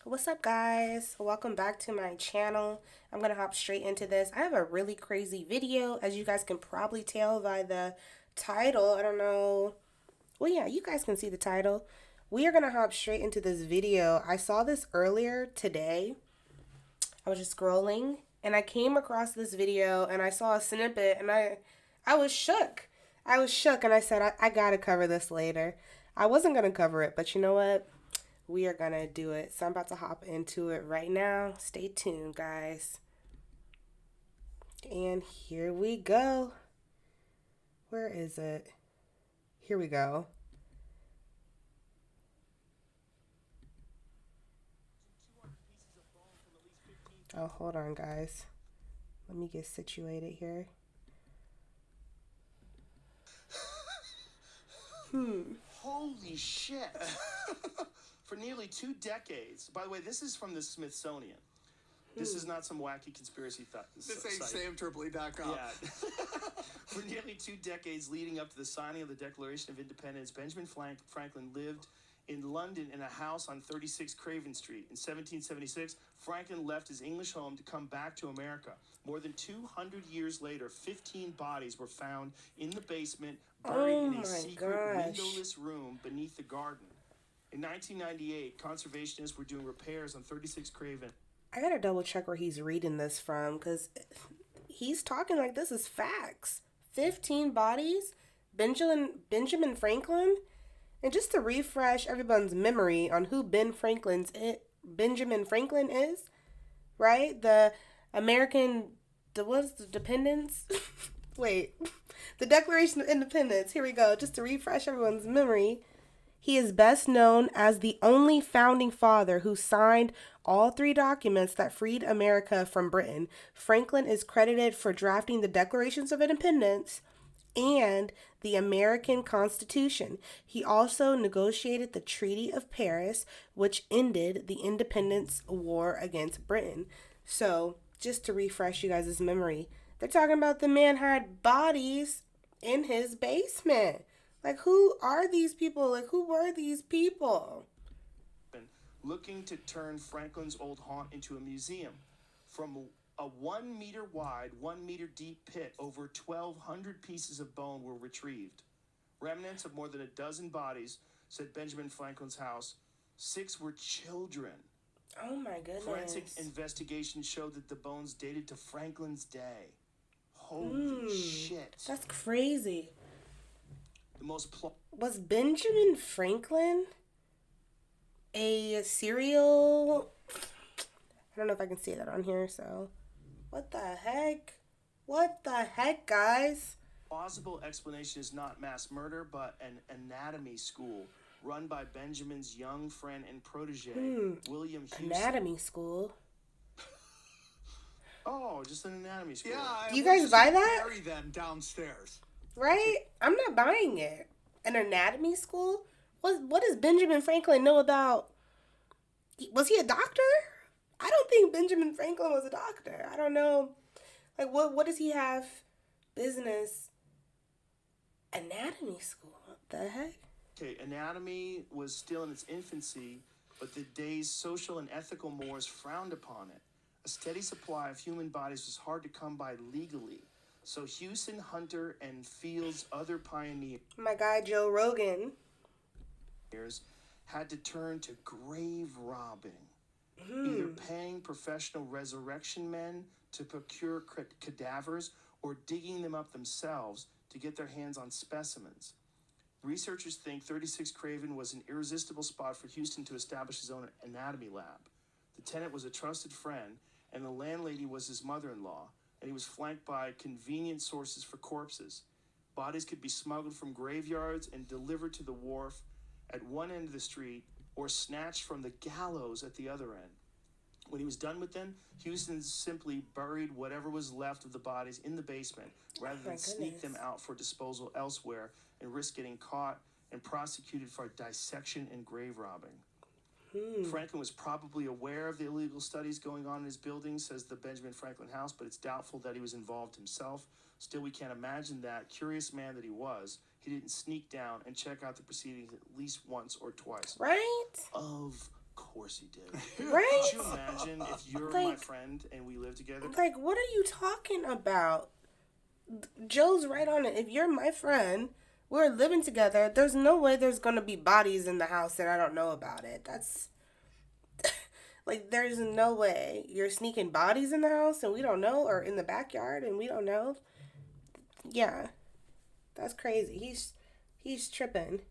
What's up, guys? Welcome back to my channel. I'm gonna hop straight into this. I have a really crazy video, as you guys can probably tell by the title. I don't know. Well, yeah, you guys can see the title. We are gonna hop straight into this video. I saw this earlier today. I was just scrolling and I came across this video and I saw a snippet and I was shook. I was shook and I said, I gotta cover this later. I wasn't gonna cover it, but you know what? We are gonna do it. So I'm about to hop into it right now. Stay tuned, guys. And here we go. Where is it? Here we go. Oh, hold on, guys. Let me get situated here. Holy shit. For nearly 2 decades. By the way, this is from the Smithsonian. This is not some wacky conspiracy This ain't site. samtripoli.com. Yeah. For nearly 2 decades leading up to the signing of the Declaration of Independence, Benjamin Franklin lived in London in a house on 36 Craven Street. In 1776, Franklin left his English home to come back to America. More than 200 years later, 15 bodies were found in the basement, buried in a secret windowless room beneath the garden. In 1998, conservationists were doing repairs on 36 Craven. I gotta double check where he's reading this from because he's talking like this is facts. 15 bodies? Benjamin Franklin? And just to refresh everyone's memory on who Benjamin Franklin is, right? The American, what's the Dependence? Wait, the Declaration of Independence. Here we go. Just to refresh everyone's memory. He is best known as the only founding father who signed all three documents that freed America from Britain. Franklin is credited for drafting the Declarations of Independence and the American Constitution. He also negotiated the Treaty of Paris, which ended the Independence War against Britain. So, just to refresh you guys' memory, they're talking about the man had bodies in his basement. Like, who are these people? Like, who were these people? Looking to turn Franklin's old haunt into a museum. From a 1 meter wide, 1 meter deep pit, over 1,200 pieces of bone were retrieved. Remnants of more than a dozen bodies, said Benjamin Franklin's house. 6 were children. Oh my goodness. Forensic investigation showed that the bones dated to Franklin's day. Holy shit. That's crazy. The most Was Benjamin Franklin a serial? I don't know if I can see that on here, so. What the heck? What the heck, guys? plausible explanation is not mass murder, but an anatomy school run by Benjamin's young friend and protege, William Houston. Anatomy school? Oh, just an anatomy school. Yeah, Do you guys buy that? Bury them downstairs. Right? I'm not buying it. An anatomy school? What does Benjamin Franklin know about? Was he a doctor? I don't think Benjamin Franklin was a doctor. I don't know. Like, what does he have business? Anatomy school? What the heck? Okay, anatomy was still in its infancy, but the day's social and ethical mores frowned upon it. A steady supply of human bodies was hard to come by legally. So Houston, Hunter, and Field's other pioneers My guy Joe Rogan. had to turn to grave robbing, either paying professional resurrection men to procure cadavers or digging them up themselves to get their hands on specimens. Researchers think 36 Craven was an irresistible spot for Houston to establish his own anatomy lab. The tenant was a trusted friend, and the landlady was his mother-in-law, and he was flanked by convenient sources for corpses. Bodies could be smuggled from graveyards and delivered to the wharf at one end of the street or snatched from the gallows at the other end. When he was done with them, Houston simply buried whatever was left of the bodies in the basement rather than sneak them out for disposal elsewhere and risk getting caught and prosecuted for dissection and grave robbing. Franklin was probably aware of the illegal studies going on in his building, says the Benjamin Franklin House, but it's doubtful that he was involved himself. Still, we can't imagine that, curious man that he was, he didn't sneak down and check out the proceedings at least once or twice. Right? Of course. course he did. Right? Could you imagine if you're my Like- friend and we live together? Like, what are you talking about? Joe's right on it. If you're my friend, we're living together, there's no way there's gonna be bodies in the house and I don't know about it. That's like, there's no way you're sneaking bodies in the house and we don't know, or in the backyard and we don't know. Yeah, that's crazy. He's tripping.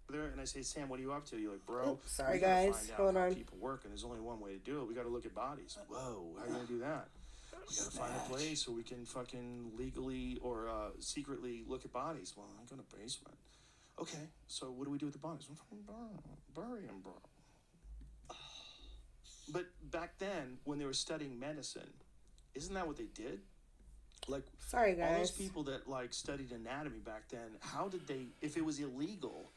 There, and I say, Sam, what are you up to? You're like, bro, Oops, sorry, we gotta guys. find out Hold how on. people work, and there's only one way to do it. We gotta look at bodies. Whoa, how are you gonna do that? We gotta find a place where we can fucking legally or secretly look at bodies. Well, I go to the basement. Okay, so what do we do with the bodies? We'll fucking bury them, bro. But back then, when they were studying medicine, isn't that what they did? Like, Sorry, all those guys. people that like studied anatomy back then, how did they? If it was illegal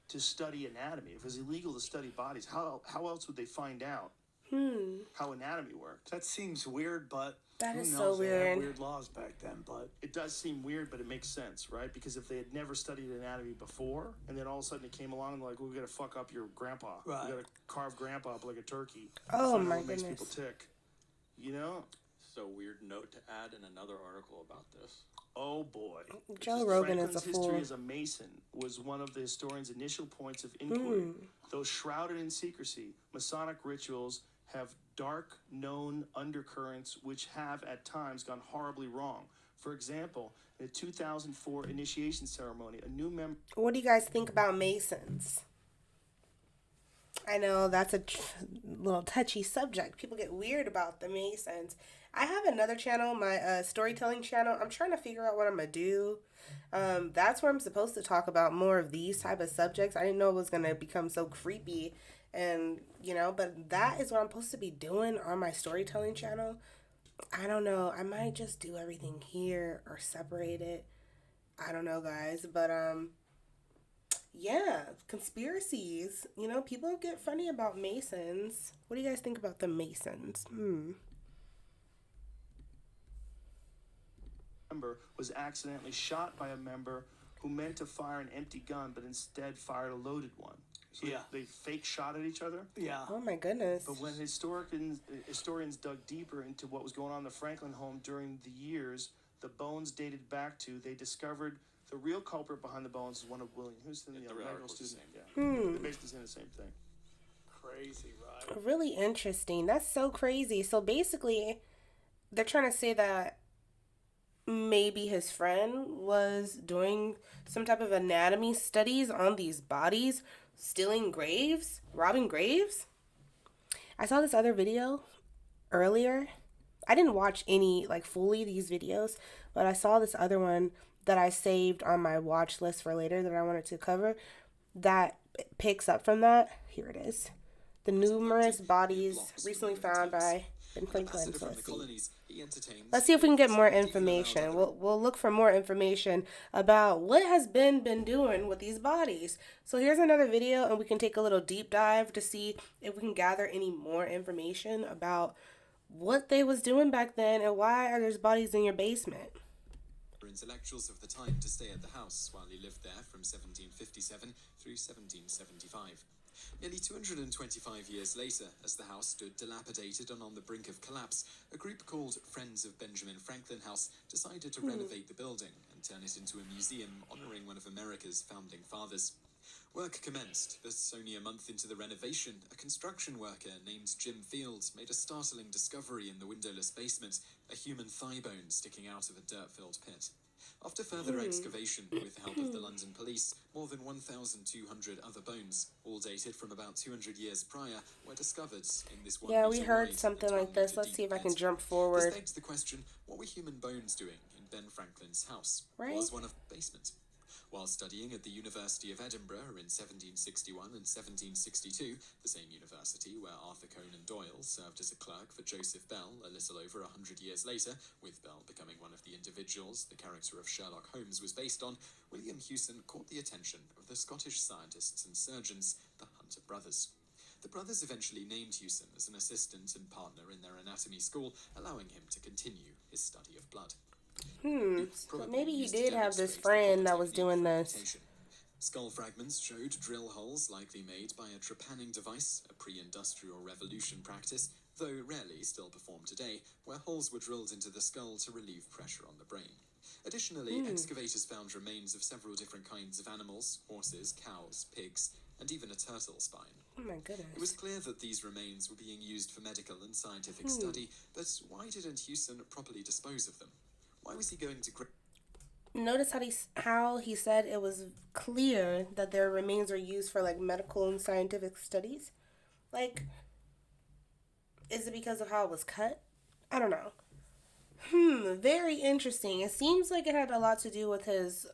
to study anatomy, if it was illegal to study bodies, how else would they find out how anatomy worked? That seems weird, but That who is knows? so They had weird. weird laws back then, but It does seem weird, but it makes sense, right? Because if they had never studied anatomy before, and then all of a sudden it came along and like, well, we gotta fuck up your grandpa. Right. We gotta carve grandpa up like a turkey. Oh, Find out my what makes goodness. people tick. You know? So weird note to add in another article about this. Oh boy. Joe Rogan is a Franklin's fool. history as a Mason was one of the historian's initial points of inquiry. Though shrouded in secrecy, Masonic rituals have dark, known undercurrents which have at times gone horribly wrong. For example, in a 2004 initiation ceremony, a new member What do you guys think about Masons? I know that's a little touchy subject. People get weird about the Masons. I have another channel, my storytelling channel. I'm trying to figure out what I'm going to do. That's where I'm supposed to talk about more of these type of subjects. I didn't know it was going to become so creepy. And, you know, but that is what I'm supposed to be doing on my storytelling channel. I don't know. I might just do everything here or separate it. I don't know, guys. But, yeah, conspiracies. You know, people get funny about Masons. What do you guys think about the Masons? was accidentally shot by a member who meant to fire an empty gun but instead fired a loaded one. So Yeah. they fake shot at each other. yeah. Oh my goodness. But when historians dug deeper into what was going on in the Franklin home during the years the bones dated back to, they discovered the real culprit behind the bones is one of William Houston, the the medical article's the student. same. Yeah, they're basically saying the same thing. Crazy, right? Really interesting. That's so crazy. So basically, they're trying to say that maybe his friend was doing some type of anatomy studies on these bodies, stealing graves, robbing graves. I saw this other video earlier. I didn't watch any, like, fully these videos, but I saw this other one that I saved on my watch list for later that I wanted to cover that picks up from that. Here it is. The numerous bodies recently found by Ben Franklin. So let's see if we can get more information. We'll look for more information about what has Ben been doing with these bodies. So here's another video, and we can take a little deep dive to see if we can gather any more information about what they was doing back then and why are there bodies in your basement. Intellectuals of the time to stay at the house while he lived there from 1757 through 1775. Nearly 225 years later, as the house stood dilapidated and on the brink of collapse, a group called Friends of Benjamin Franklin House decided to renovate the building and turn it into a museum honoring one of America's founding fathers. Work commenced, but only a month into the renovation, a construction worker named Jim Fields made a startling discovery in the windowless basement, a human thigh bone sticking out of a dirt-filled pit. After further excavation, with the help of the London police, more than 1,200 other bones, all dated from about 200 years prior, were discovered in this one. Yeah, we heard something like this. Let's see if I can jump forward. This begs the question, what were human bones doing in Ben Franklin's house? Right. Was one of basement? While studying at the University of Edinburgh in 1761 and 1762, the same university where Arthur Conan Doyle served as a clerk for Joseph Bell a little over 100 years later, with Bell becoming one of the individuals the character of Sherlock Holmes was based on, William Hewson caught the attention of the Scottish scientists and surgeons, the Hunter brothers. The brothers eventually named Hewson as an assistant and partner in their anatomy school, allowing him to continue his study of blood. But maybe he did have this friend that was doing this. Skull fragments showed drill holes likely made by a trepanning device, a pre-industrial revolution practice, though rarely still performed today, where holes were drilled into the skull to relieve pressure on the brain. Additionally, excavators found remains of several different kinds of animals: horses, cows, pigs, and even a turtle spine. Oh my goodness. It was clear that these remains were being used for medical and scientific study, but why didn't Houston properly dispose of them? Why was he going to... Notice how he said it was clear that their remains are used for like medical and scientific studies? Like, is it because of how it was cut? I don't know. Very interesting. It seems like it had a lot to do with his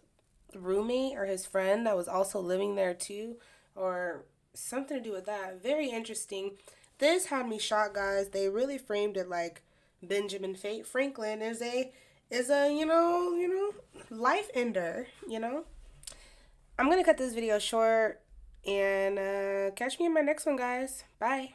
roommate or his friend that was also living there too, or something to do with that. Very interesting. This had me shocked, guys. They really framed it like Benjamin Franklin is a you know life ender. I'm gonna cut this video short and catch me in my next one, guys. Bye.